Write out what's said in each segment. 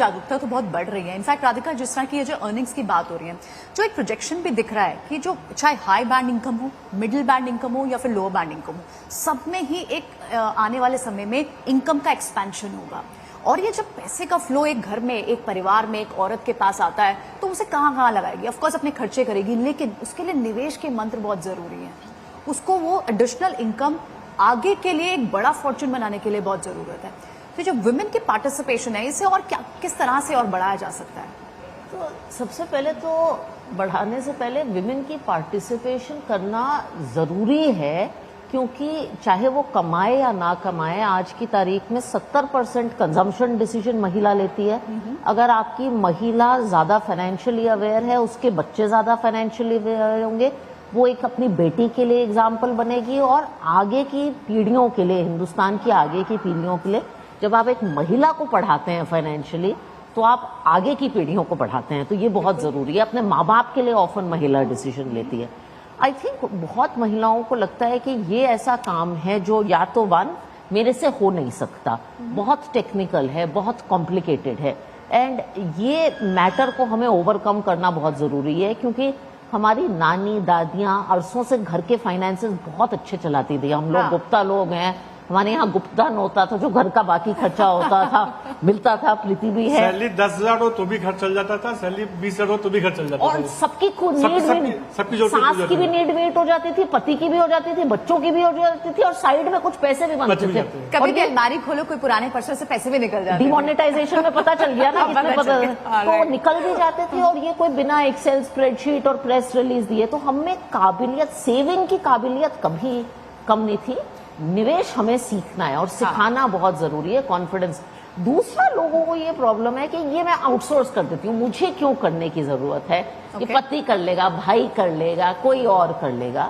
जागरूकता तो बहुत बढ़ रही है। इनफैक्ट राधिका, जिस तरह की ये जो अर्निंग्स की बात हो रही है, जो एक प्रोजेक्शन भी दिख रहा है कि जो चाहे हाई बैंड इनकम हो, मिडिल बैंड इनकम हो या फिर लोअर बैंड इनकम हो, सब में ही एक आने वाले समय में इनकम का एक्सपेंशन होगा। और ये जब पैसे का फ्लो एक घर में, एक परिवार में, एक औरत के पास आता है तो उसे कहाँ लगाएगी? ऑफकोर्स अपने खर्चे करेगी, लेकिन उसके लिए निवेश के मंत्र बहुत जरूरी है। उसको वो एडिशनल इनकम आगे के लिए एक बड़ा फॉर्चून बनाने के लिए बहुत जरूरत है। तो जो वुमेन की पार्टिसिपेशन है, इसे और क्या, किस तरह से और बढ़ाया जा सकता है? तो सबसे पहले तो बढ़ाने से पहले विमेन की पार्टिसिपेशन करना जरूरी है, क्योंकि चाहे वो कमाए या ना कमाए, आज की तारीख में 70% कंजम्पशन डिसीजन महिला लेती है। अगर आपकी महिला ज्यादा फाइनेंशियली अवेयर है, उसके बच्चे ज्यादा फाइनेंशियली अवेयर होंगे, वो एक अपनी बेटी के लिए एग्जाम्पल बनेगी और आगे की पीढ़ियों के लिए, हिंदुस्तान की आगे की पीढ़ियों के लिए, जब आप एक महिला को पढ़ाते हैं फाइनेंशियली, तो आप आगे की पीढ़ियों को पढ़ाते हैं। तो ये बहुत जरूरी है। अपने माँ बाप के लिए ऑफन महिला डिसीजन लेती है। आई थिंक बहुत महिलाओं को लगता है कि ये ऐसा काम है जो या तो मेरे से हो नहीं सकता, बहुत टेक्निकल है, बहुत कॉम्प्लिकेटेड है, एंड ये मैटर को हमें ओवरकम करना बहुत जरूरी है। क्योंकि हमारी नानी दादियां अरसों से घर के फाइनेंसेस बहुत अच्छे चलाती थी। हम लोग गुप्ता लोग हैं, हमारे यहाँ गुप्तधन होता था, जो घर का बाकी खर्चा होता था मिलता था। प्रीति भी है, सैलरी 10,000 हो तो भी खर्च चल जाता था, सैलरी 20,000 हो तो भी खर्च चल जाता था। और सबकी सास की भी नीड मीट हो जाती थी, पति की भी हो जाती थी, बच्चों की भी हो जाती थी, और साइड में कुछ पैसे भी बनते थे। कभी भी अलमारी खोलो, कोई पुराने पर्सों से पैसे भी निकल जाते, डिमोनेटाइजेशन में पता चल गया ना कितने पता, तो निकल भी जाते थे। और ये कोई बिना एक्सेल स्प्रेडशीट और प्रेस रिलीज दिए, तो हमें काबिलियत, सेविंग की काबिलियत कभी कम नहीं थी। निवेश हमें सीखना है और सिखाना बहुत जरूरी है, कॉन्फिडेंस। दूसरा, लोगों को ये प्रॉब्लम है कि ये मैं आउटसोर्स कर देती हूँ, मुझे क्यों करने की जरूरत है? कि पति कर लेगा, भाई कर लेगा, कोई और कर लेगा।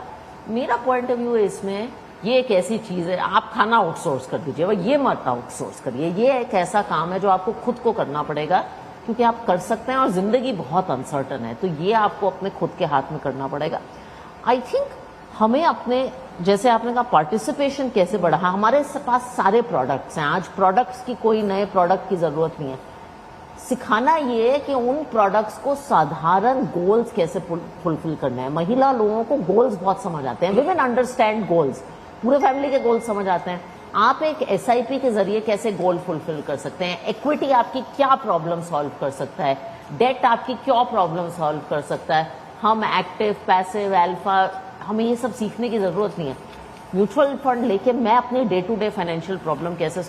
मेरा पॉइंट ऑफ व्यू है इसमें, ये एक ऐसी चीज है, आप खाना आउटसोर्स कर दीजिए, ये मत आउटसोर्स करिए। ये एक ऐसा काम है जो आपको खुद को करना पड़ेगा, क्योंकि आप कर सकते हैं और जिंदगी बहुत अनसर्टन है, तो ये आपको अपने खुद के हाथ में करना पड़ेगा। आई थिंक हमें अपने, जैसे आपने कहा पार्टिसिपेशन कैसे बढ़ा, हमारे पास सारे प्रोडक्ट्स हैं। आज प्रोडक्ट्स की कोई नए प्रोडक्ट की जरूरत नहीं है। सिखाना ये है कि उन प्रोडक्ट्स को साधारण गोल्स कैसे फुलफिल करना है। महिला लोगों को गोल्स बहुत समझ आते हैं, विमेन अंडरस्टैंड गोल्स, पूरे फैमिली के गोल्स समझ आते हैं। आप एक SIP के जरिए कैसे गोल फुलफिल कर सकते हैं, इक्विटी आपकी क्या प्रॉब्लम सॉल्व कर सकता है, डेट आपकी क्या प्रॉब्लम सॉल्व कर सकता है। हम एक्टिव, पैसिव, अल्फा, हमें ये सब सीखने की जरूरत नहीं है। म्यूचुअल फंड लेके मैं अपने day to day financial problem कैसे